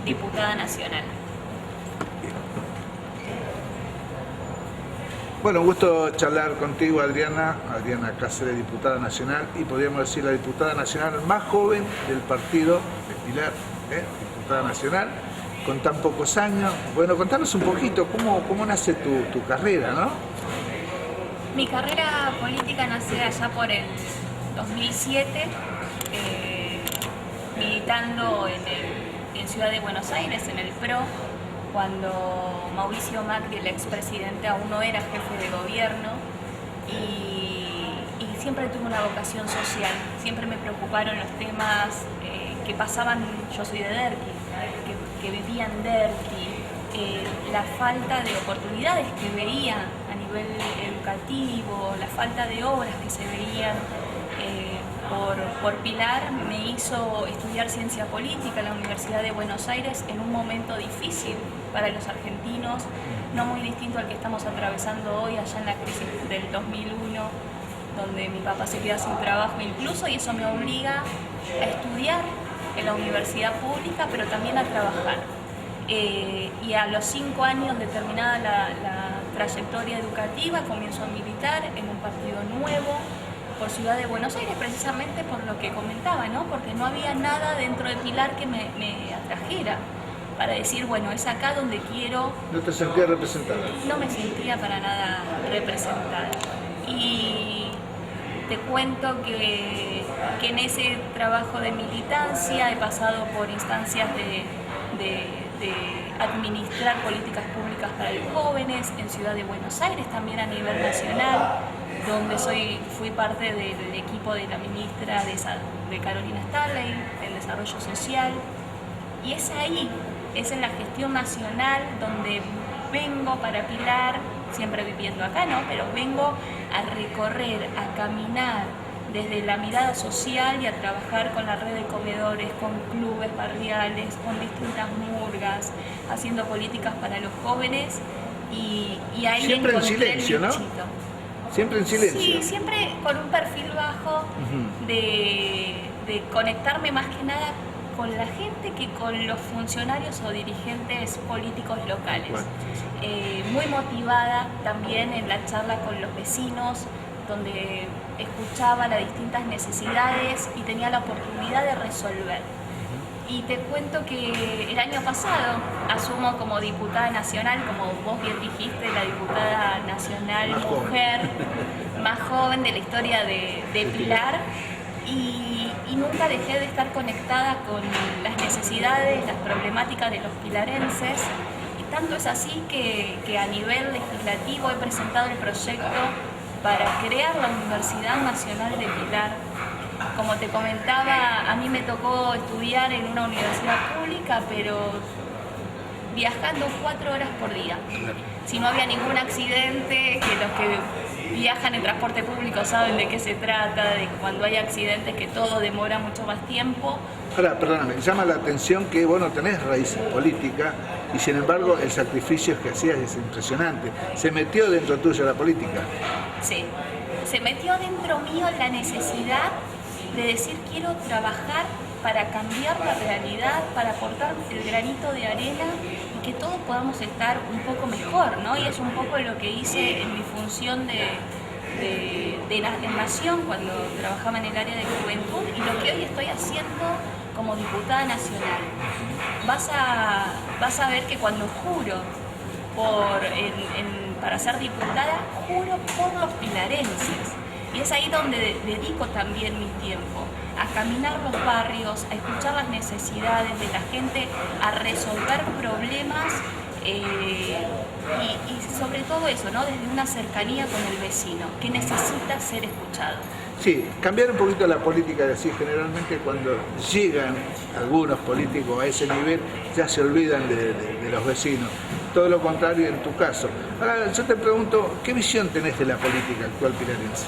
diputada nacional. Bueno, un gusto charlar contigo, Adriana Cáceres, diputada nacional, y podríamos decir la diputada nacional más joven del partido de Pilar, diputada nacional, con tan pocos años. Bueno, contanos un poquito cómo nace tu carrera, ¿no? Mi carrera política nace allá por el 2007, militando en Ciudad de Buenos Aires, en el PRO, cuando Mauricio Macri, el expresidente, aún no era jefe de gobierno, y siempre tuve una vocación social. Siempre me preocuparon los temas que pasaban. Yo soy de Derqui, que vivía en Derqui, la falta de oportunidades que veía a nivel educativo, la falta de obras que se veían por Pilar, me hizo estudiar ciencia política en la Universidad de Buenos Aires en un momento difícil para los argentinos, no muy distinto al que estamos atravesando hoy allá en la crisis del 2001, donde mi papá se queda sin trabajo incluso, y eso me obliga a estudiar en la universidad pública, pero también a trabajar. Y a los 5 años de terminada la trayectoria educativa, comienzo a militar en un partido nuevo por Ciudad de Buenos Aires, precisamente por lo que comentaba, ¿no? Porque no había nada dentro de Pilar que me atrajera para decir, bueno, es acá donde quiero. ¿No te sentías representada? No me sentía para nada representada. Y te cuento que en ese trabajo de militancia he pasado por instancias de administrar políticas públicas para los jóvenes en Ciudad de Buenos Aires, también a nivel nacional, donde fui parte del equipo de la ministra de Carolina Stanley, del Desarrollo Social, y es ahí, es en la gestión nacional donde vengo para Pilar, siempre viviendo acá, ¿no? Pero vengo a recorrer, a caminar desde la mirada social y a trabajar con la red de comedores, con clubes barriales, con distintas murgas, haciendo políticas para los jóvenes, y ahí siempre en encontré silencio, el ¿no? bichito. Siempre en silencio. Sí, siempre con un perfil bajo de conectarme más que nada con la gente que con los funcionarios o dirigentes políticos locales. Bueno. Muy motivada también en la charla con los vecinos, donde escuchaba las distintas necesidades y tenía la oportunidad de resolver. Y te cuento que el año pasado asumo como diputada nacional, como vos bien dijiste, la diputada nacional mujer más joven de la historia de Pilar, y nunca dejé de estar conectada con las necesidades, las problemáticas de los pilarenses, y tanto es así que a nivel legislativo he presentado el proyecto para crear la Universidad Nacional de Pilar. Como te comentaba, a mí me tocó estudiar en una universidad pública, pero viajando 4 horas por día. Si no había ningún accidente, que los que viajan en transporte público saben de qué se trata, de cuando hay accidentes que todo demora mucho más tiempo. Ahora, perdóname, llama la atención que vos no tenés raíces políticas y sin embargo el sacrificio que hacías es impresionante. ¿Se metió dentro tuyo la política? Sí, se metió dentro mío la necesidad de decir quiero trabajar para cambiar la realidad, para aportar el granito de arena y que todos podamos estar un poco mejor, ¿no? Y es un poco lo que hice en mi función en Nación cuando trabajaba en el área de juventud, y lo que hoy estoy haciendo como diputada nacional. Vas a ver que cuando juro para ser diputada, juro por los pilarenses. Y es ahí donde dedico también mi tiempo, a caminar los barrios, a escuchar las necesidades de la gente, a resolver problemas y sobre todo eso, ¿no? Desde una cercanía con el vecino, que necesita ser escuchado. Sí, cambiar un poquito la política, decir, generalmente cuando llegan algunos políticos a ese nivel ya se olvidan de los vecinos. Todo lo contrario en tu caso. Ahora yo te pregunto, ¿qué visión tenés de la política actual pilarense?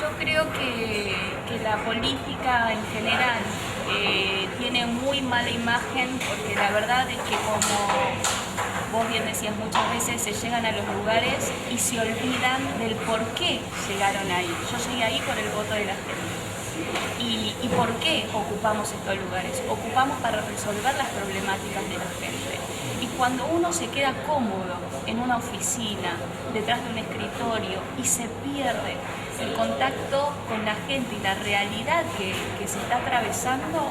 Yo creo que la política en general tiene muy mala imagen, porque la verdad es que, como vos bien decías, muchas veces se llegan a los lugares y se olvidan del por qué llegaron ahí. Yo llegué ahí por el voto de la gente. ¿Y por qué ocupamos estos lugares? Ocupamos para resolver las problemáticas de la gente. Y cuando uno se queda cómodo en una oficina, detrás de un escritorio, y se pierde el contacto con la gente y la realidad que se está atravesando,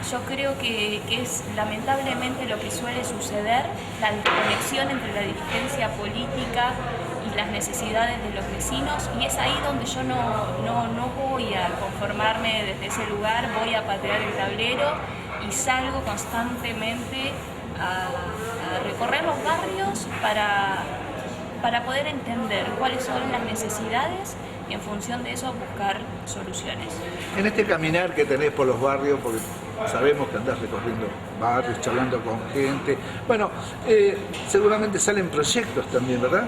yo creo que es lamentablemente lo que suele suceder, la desconexión entre la dirigencia política y las necesidades de los vecinos, y es ahí donde yo no voy a conformarme desde ese lugar, voy a patear el tablero y salgo constantemente a recorrer los barrios para poder entender cuáles son las necesidades y en función de eso buscar soluciones. En este caminar que tenés por los barrios, porque sabemos que andás recorriendo barrios, charlando con gente, bueno, seguramente salen proyectos también, ¿verdad?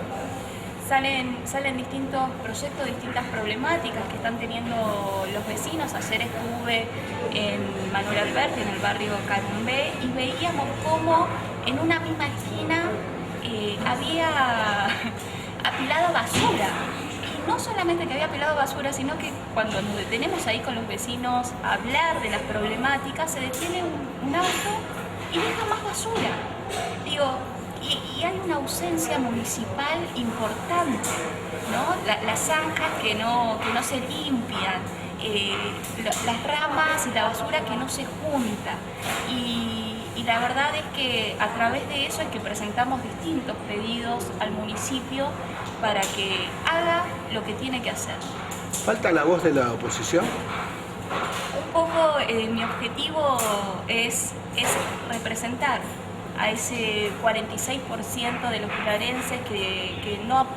Salen distintos proyectos, distintas problemáticas que están teniendo los vecinos. Ayer estuve en Manuel Alberti, en el barrio Carumbé, y veíamos cómo en una misma esquina había apilado basura. Y no solamente que había apilado basura, sino que cuando nos detenemos ahí con los vecinos a hablar de las problemáticas, se detiene un auto y deja más basura. Digo, y hay una ausencia municipal importante, ¿no? Las zanjas que no se limpian, las ramas y la basura que no se junta. Y la verdad es que a través de eso es que presentamos distintos pedidos al municipio para que haga lo que tiene que hacer. ¿Falta la voz de la oposición? Un poco mi objetivo es representar a ese 46% de los pilarenses que no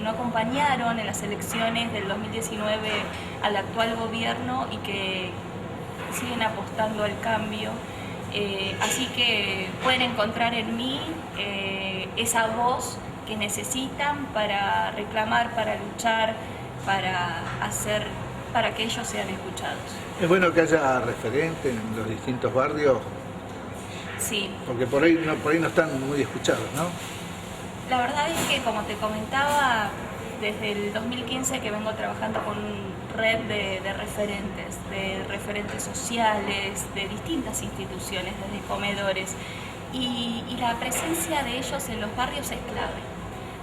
acompañaron en las elecciones del 2019 al actual gobierno y que siguen apostando al cambio. Así que pueden encontrar en mí esa voz que necesitan para reclamar, para luchar, para que ellos sean escuchados. Es bueno que haya referentes en los distintos barrios. Sí. Porque por ahí no están muy escuchados, ¿no? La verdad es que, como te comentaba, desde el 2015 que vengo trabajando con red de referentes sociales, de distintas instituciones, desde comedores, y la presencia de ellos en los barrios es clave,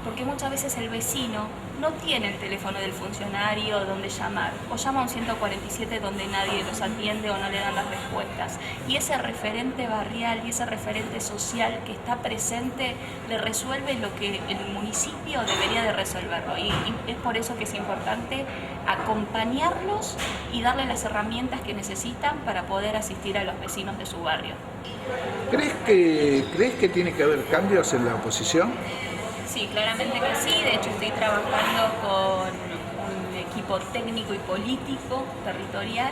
porque muchas veces el vecino no tiene el teléfono del funcionario donde llamar, o llama a un 147 donde nadie los atiende o no le dan las respuestas. Y ese referente barrial y ese referente social que está presente le resuelve lo que el municipio debería de resolverlo. Y es por eso que es importante acompañarlos y darles las herramientas que necesitan para poder asistir a los vecinos de su barrio. ¿Crees que tiene que haber cambios en la oposición? Sí, claramente que sí. De hecho, estoy trabajando con un equipo técnico y político territorial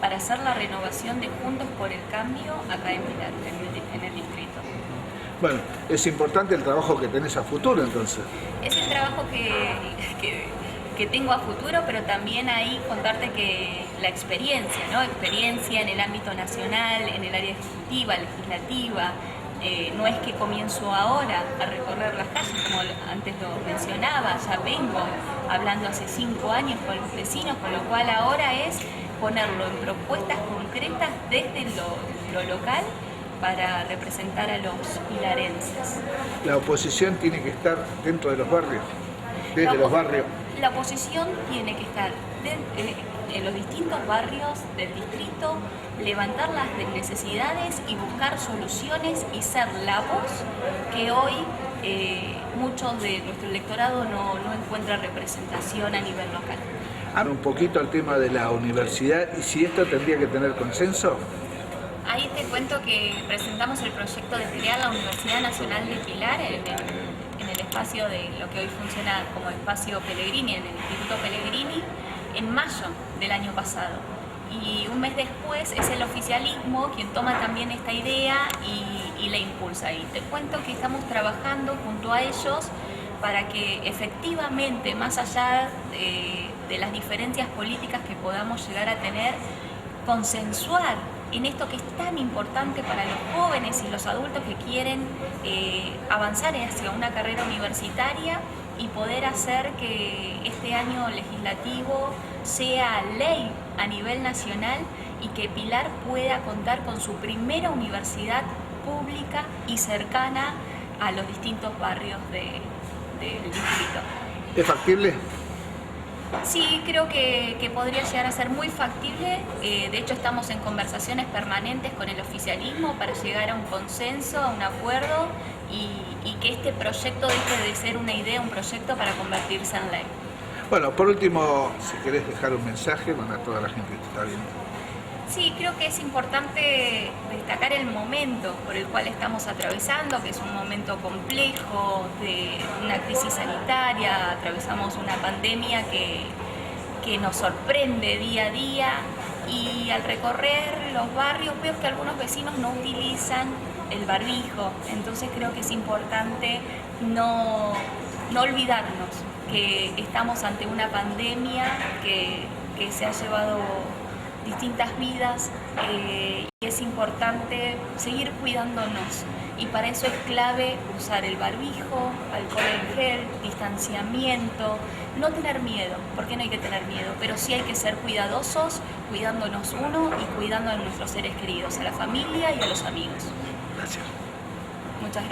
para hacer la renovación de Juntos por el Cambio acá en Pilar, en el distrito. Bueno, es importante el trabajo que tenés a futuro, entonces. Es el trabajo que tengo a futuro, pero también ahí contarte que la experiencia, ¿no? Experiencia en el ámbito nacional, en el área ejecutiva, legislativa. No es que comienzo ahora a recorrer las calles, como antes lo mencionaba, ya vengo hablando hace 5 años con los vecinos, con lo cual ahora es ponerlo en propuestas concretas desde lo local para representar a los pilarenses. La oposición tiene que estar dentro de los barrios, desde los barrios. La oposición tiene que estar en los distintos barrios del distrito, levantar las necesidades y buscar soluciones y ser la voz que hoy muchos de nuestro electorado no encuentra representación a nivel local. Habla un poquito al tema de la universidad y si esto tendría que tener consenso. Ahí te cuento que presentamos el proyecto de crear la Universidad Nacional de Pilar en el espacio de lo que hoy funciona como espacio Pellegrini, en el Instituto Pellegrini, en mayo del año pasado. Y un mes después es el oficialismo quien toma también esta idea y la impulsa. Y te cuento que estamos trabajando junto a ellos para que efectivamente, más allá de las diferencias políticas que podamos llegar a tener, consensuar en esto que es tan importante para los jóvenes y los adultos que quieren avanzar hacia una carrera universitaria y poder hacer que este año legislativo sea ley a nivel nacional y que Pilar pueda contar con su primera universidad pública y cercana a los distintos barrios del distrito. ¿Es factible? Sí, creo que podría llegar a ser muy factible. De hecho, estamos en conversaciones permanentes con el oficialismo para llegar a un consenso, a un acuerdo y que este proyecto deje de ser una idea, un proyecto para convertirse en ley. Bueno, por último, si querés dejar un mensaje para toda la gente que te está viendo. Sí, creo que es importante destacar el momento por el cual estamos atravesando, que es un momento complejo, de una crisis sanitaria, atravesamos una pandemia que nos sorprende día a día y al recorrer los barrios veo que algunos vecinos no utilizan el barbijo, entonces creo que es importante no olvidarnos que estamos ante una pandemia que se ha llevado distintas vidas y es importante seguir cuidándonos y para eso es clave usar el barbijo, alcohol en gel, distanciamiento, no tener miedo, porque no hay que tener miedo, pero sí hay que ser cuidadosos, cuidándonos uno y cuidando a nuestros seres queridos, a la familia y a los amigos. Gracias. Muchas gracias.